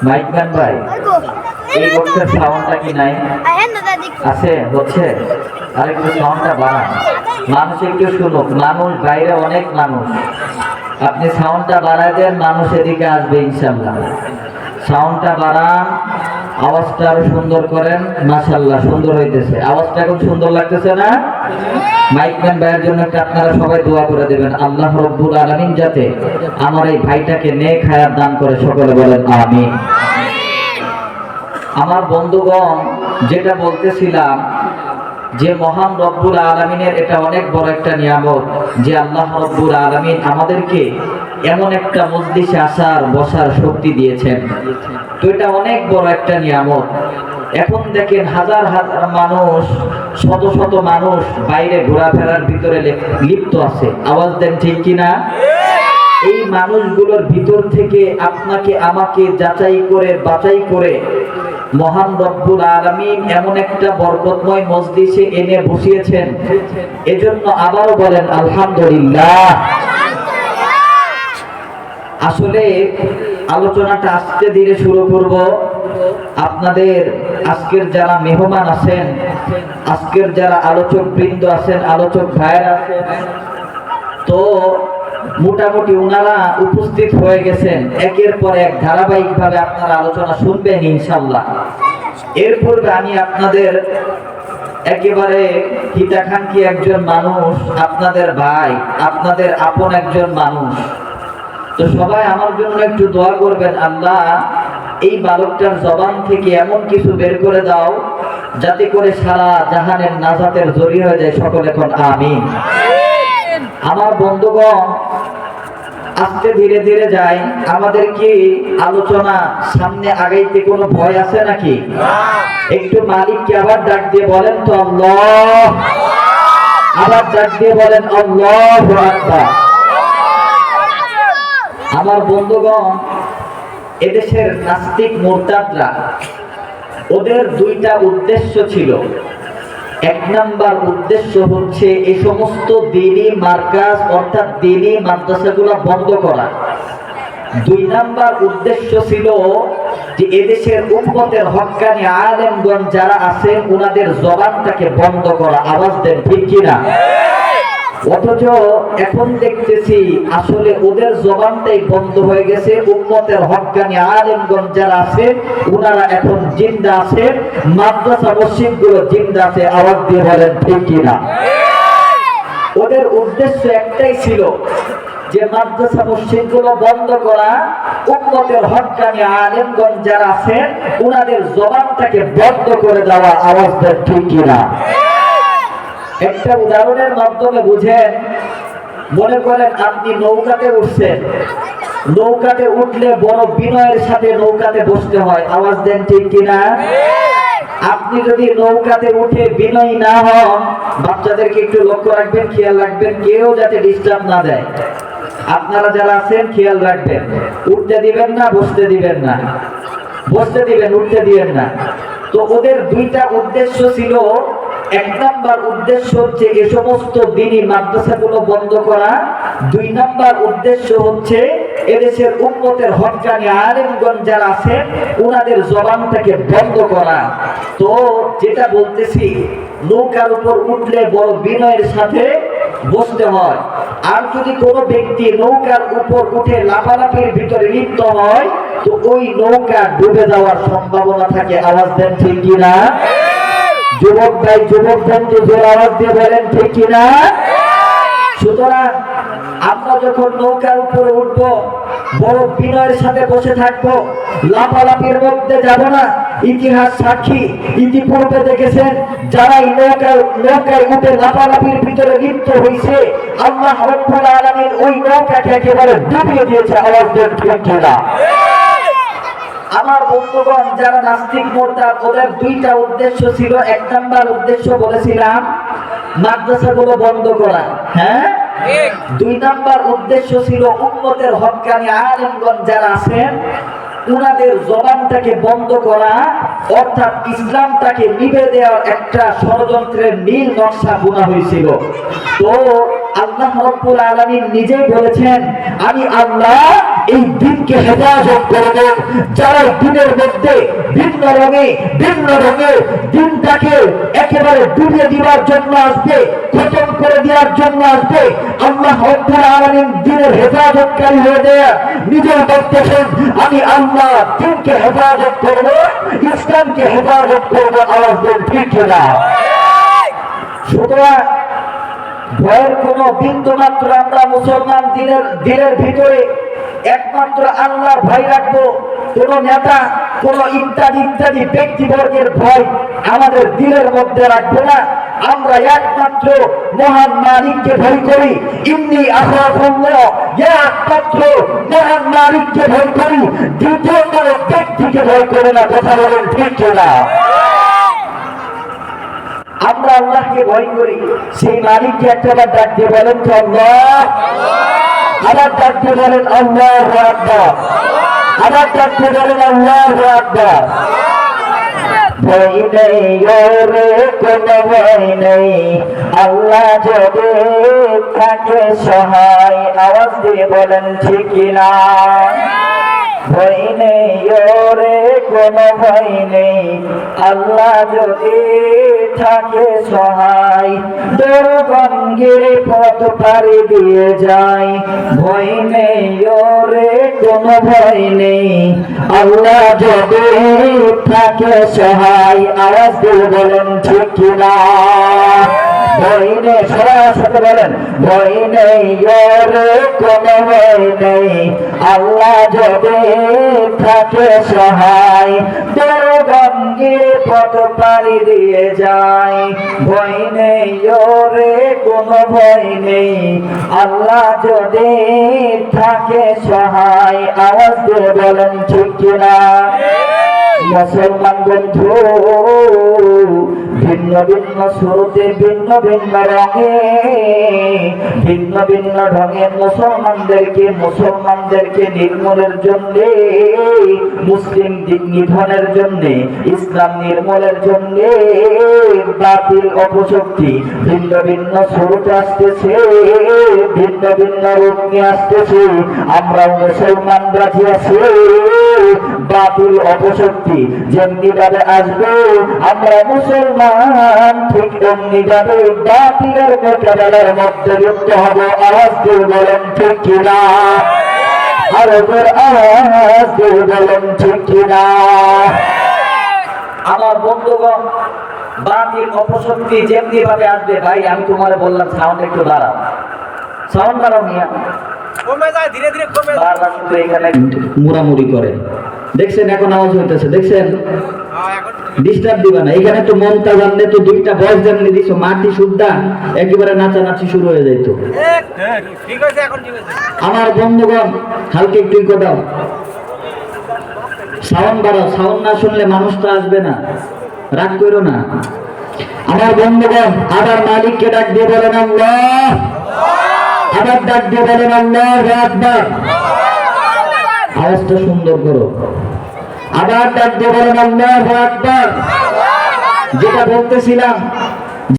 Mic man ভাই, এই বক্সের সাউন্ডটা কি নাই? আছে, হচ্ছে। আর একটু সাউন্ডটা বাড়ান, মানুষ একটু শুনুক। মানুষ বাইরে অনেক মানুষ, আপনি সাউন্ডটা বাড়ায় দেন, মানুষ এদিকে আসবে ইনশাল্লাহ। সাউন্ডটা বাড়ান, আওয়াজটা আরো সুন্দর করেন। মাশাআল্লাহ, সুন্দর হইতেছে। আওয়াজটা খুব সুন্দর লাগতেছে না? মাইকম্যান ভাইয়ের জন্য আপনারা সবাই দোয়া করে দেবেন, আল্লাহ রব্বুল আলামিন যাতে আমার এই ভাইটাকে নেক হায়াত দান করে। সকলে বলেন আমিন। আমার বন্ধুগণ, যেটা বলতেছিলাম যে মহান রব্বুল আলামিনের এটা অনেক বড় একটা নিয়ামত যে আল্লাহ রব্বুল আলামিন আমাদেরকে এমন একটা মজলিসে আসার বসার শক্তি দিয়েছেন। তো এটা অনেক বড় একটা নিয়ামত। এখন দেখেন হাজার হাজার মানুষ, শত শত মানুষ বাইরে ঘোরাফেরার ভিতরে লিপ্ত আছে। আওয়াজ দেন ঠিক কিনা? এই মানুষগুলোর ভিতর থেকে আপনাকে আমাকে যাচাই করে বাছাই করে মহান রব্বুল আলামিন এমন একটা বরকতময় মজলিসে এনে বসিয়েছেন। এজন্য আবারও বলেন আলহামদুলিল্লাহ। আসলে আলোচনাটা আস্তে ধীরে শুরু করব। আপনাদের আজকের যারা মেহমান আছেন, আজকের যারা আলোচক বৃন্দ আছেন, আলোচক ভাইয়েরা আছেন, তো মোটামুটি ওনারা উপস্থিত হয়ে গেছেন। একের পর এক ধারাবাহিকভাবে আপনারা আলোচনা শুনবেন ইনশাআল্লাহ। এর পূর্বে আমি আপনাদের একেবারে হিতাকাঙ্ক্ষী একজন মানুষ, আপনাদের ভাই, আপনাদের আপন একজন মানুষ। তো সবাই আমার জন্য একটু দোয়া করবেন, আল্লাহ এই বালকটার জবান থেকে এমন কিছু বের করে দাও যাতে করে সারা জাহানের নাজাতের জরিয়া হয়ে যায়। সকলে এখন আমিন। আমার বন্ধুগণ, আস্তে ধীরে ধীরে যাই। আমাদের কি আলোচনা সামনে আগাইতে কোনো ভয় আছে নাকি? একটু মালিককে আবার ডাক দিয়ে বলেন তো আল্লাহ। আবার ডাক দিয়ে বলেন আল্লাহু আকবার। আমার বন্ধুগণ, এদেশের নাস্তিক মুরতাদরা, ওদের দুইটা উদ্দেশ্য ছিল। এক নাম্বার উদ্দেশ্য হচ্ছে এই সমস্ত দ্বীনি মার্কাজ অর্থাৎ দ্বীনি মাদ্রাসাগুলো বন্ধ করা। দুই নাম্বার উদ্দেশ্য ছিল যে এদেশের উম্মতের হক্কানি আলেমগণ যারা আছেন ওনাদের জবানটাকে বন্ধ করা। আওয়াজ দেন ঠিক কিনা? অথচ এখন দেখতেছি আসলে ওদের জবানটাই বন্ধ হয়ে গেছে। উম্মতের হক্কানি আলেমগণ যারা আছে ওনারা এখন জিন্দা আছে, মাদ্রাসা মসজিদগুলো জিন্দা আছে। আওয়াজ দিয়ে বলেন ঠিক কিনা? ওদের উদ্দেশ্য একটাই ছিল যে মাদ্রাসা মসজিদগুলো বন্ধ করা, উম্মতের হক্কানি আলেমগণ যারা আছে ওনাদের জবানটাকে বন্ধ করে দেওয়া। আওয়াজ দেন ঠিক কিনা? একটা উদাহরণের মাধ্যমে বুঝেন। মনে করেন আপনি নৌকাতে উঠছেন, নৌকাতে উঠলে বড় বিনয়ের সাথে নৌকাতে বসতে হয়। আওয়াজ দেন ঠিক কিনা? আপনি যদি নৌকাতে উঠে বিনয়ী না হন, বাচ্চাদেরকে একটু লক্ষ্য রাখবেন, খেয়াল রাখবেন, কেউ যাতে ডিস্টার্ব না দেয়। আপনারা যারা আছেন খেয়াল রাখবেন, উঠতে দিবেন না, বসতে দিবেন না। বসতে দিবেন, উঠতে দিবেন না। তো ওদের দুইটা উদ্দেশ্য ছিল। এক নাম্বার উদ্দেশ্য হচ্ছে এই সমস্ত দ্বীনি মাদ্রাসাগুলো বন্ধ করা। দুই নাম্বার উদ্দেশ্য হচ্ছে এদেশের উম্মতের হক্কানি আলেমগণ যারা আছে ওনাদের জবানটাকে বন্ধ করা। তো যেটা বলতেছি, নৌকার উপর উঠলে বড় বিনয়ের সাথে বসতে হয়। আর যদি কোনো ব্যক্তি নৌকার উপর উঠে লাফালাফির ভিতরে লিপ্ত হয় তো ওই নৌকা ডুবে যাওয়ার সম্ভাবনা থাকে। আওয়াজ দেন ঠিক কিনা? যুবক ভাই, যুবক বন্ধু, জোর আওয়াজ দিয়ে বলেন ঠিক কিনা? সুতরাং আমরা যখন নৌকার উপরে উঠবো বড় বিনয়ের সাথে বসে থাকবো, লাফালাফির মধ্যে যাব না। ইতিহাস সাক্ষী, ইতিপূর্বে দেখেছেন যারা নৌকায় উঠে লাফালাফির ভিতরে লিপ্ত হয়েছে আল্লাহ রাব্বুল আলামিন ওই নৌকাকে একেবারে ডুবিয়ে দিয়েছে। আওয়াজ দেন ঠিক কিনা? আমার বন্ধুগণ, যারা নাস্তিক মুরতাদ ওদের দুইটা উদ্দেশ্য ছিল। এক নাম্বার উদ্দেশ্য বলেছিলাম মাদ্রাসাগুলো বন্ধ করা, হ্যাঁ। দুই নাম্বার উদ্দেশ্য ছিল উম্মতের হক্কানি আলেমগণ যারা আছেন উনাদের জবানটাকে বন্ধ করা, অর্থাৎ ইসলামটাকে নিভে দেওয়ার একটা ষড়যন্ত্রের নীল নকশা বোনা হয়েছিল। তো আল্লাহ রাব্বুল আলামিন নিজেই বলেছেন, আমি আল্লাহ এই দিনকে হেফাজত করব। যারা দিনের মধ্যে ভিন্ন রঙে দিনটাকে একেবারে ডুবিয়ে দেওয়ার জন্য আসবে, খতম করে দেওয়ার জন্য আসবে, আল্লাহ রব্বুল আলামিন দিনের হেফাজতকারী হয়ে দেয়া নিজের বলতেছেন, আমি আল্লাহ দিনকে হেফাজত করব, ইসলামকে হেফাজত করব। আওয়াজ দেন ঠিক না? সুতরাং ভয়ের কোন বিন্দু মাত্র আমরা মুসলমান দিনের ভিতরে একমাত্র আল্লাহর ভয় রাখবো। কোন নেতা, কোন ইত্যাদি ব্যক্তিবর্গের ভয় আমাদের দিলের মধ্যে রাখবো না। আমরা একমাত্র মহান মালিককে ভয় করি। ইন্নী আখাফুল্লাহ, একমাত্র মহান মালিককে ভয় করি, দ্বিতীয় কোনো ব্যক্তিকে ভয় করে না। কথা বলেন ঠিক না? আমরা আল্লাহকে ভয় করি, সেই মালিককে একটাবার ডাক দিয়ে বলেন তো আল্লাহ, আবার ডাক দিয়ে বলেন আল্লাহু আকবার, আবার ডাক দিয়ে বলেন আল্লাহু আকবার। ভয় নেই ওরে কোনো ভয় নেই, আল্লাহ যদি থাকে সহায়। আওয়াজ দিয়ে বলেন ঠিক না? ভয় নেই ওরে কোনো ভয় নেই, আল্লাহ যদি থাকে সহায়। দুর্গঙ্গের পথ পাড়ি দিয়ে যায়, ভয় নেই ওরে কোনো ভয় নেই, আল্লাহ যদি থাকে সহায়। আওয়াজ দিয়ে বলেন ঠিক না? ভয় নেই, সবার সাথে বলেন, ভয় নেই ওরে কোনো ভয় নেই, আল্লাহ যদি থাকে সহায়। দুর্গঙ্গের পথ পাড়ি দিয়ে যায়, ভয় নেই ওরে কোনো ভয় নেই, আল্লাহ যদি থাকে সহায়। আওয়াজ দিয়ে বলেন ঠিক না? মুসলমান বন্ধু, ভিন্ন ভিন্ন সুরতে, ভিন্ন ভিন্ন রঙে, ভিন্ন ভিন্ন ঢঙে মুসলমানদেরকে নির্মূলের জন্য, মুসলিম নিধনের জন্য, ইসলাম নির্মূলের জন্য বাতিল অপশক্তি ভিন্ন ভিন্ন সুরতে আসতেছে, ভিন্ন ভিন্ন রূপ নিয়ে আসতেছে। আমরা মুসলমান রাজি আছি, বাতিল অপশক্তি যেমনি ভাবে আসবে আমরা মুসলমান ঠিক অমনি ভাবে বাতিলের মোকাবেলার মধ্যে যুক্ত হব। আওয়াজ দিয়ে বলেন ঠিক কিনা? আরবের আওয়াজ দিয়ে বলেন ঠিক কিনা? আমার বন্ধুগণ, বাতিল অপশক্তি যেমনি ভাবে আসবে, ভাই আমি তোমার বললাম সাউন্ড একটু বাড়াও, সাউন্ড বাড়াও মিয়া, কমে যায় ধীরে ধীরে কমে যায়। বারবার শুধু এখানে মুড়ামুড়ি করে, দেখছেন এখন আওয়াজ হইতেছে, দেখছেন? ডিস্টার্ব দিবা না। এখানে তো মনটা জানলে তো দুইটা বয়স যেমনি দিছো, মাটি শুদ্ধা একেবারে নাচানাচি শুরু হয়ে যাইতো। ঠিক আছে, এখন ঠিক আছে। আমার বন্ধুগণ, হালকা একটু ইকো দাও, সাউন্ড বাড়াও। সাউন্ড না শুনলে মানুষ তো আসবে না, রাগ করো না। আমার বন্ধুগণ, আবার মালিককে ডাক দিয়ে বলেন আল্লাহ, আবার ডাক দিয়ে বলেন আল্লাহু আকবার। আওয়াজটা সুন্দর করো। আবার ডাক দিয়ে বলেন আল্লাহু আকবার। যেটা বলতেছিলাম,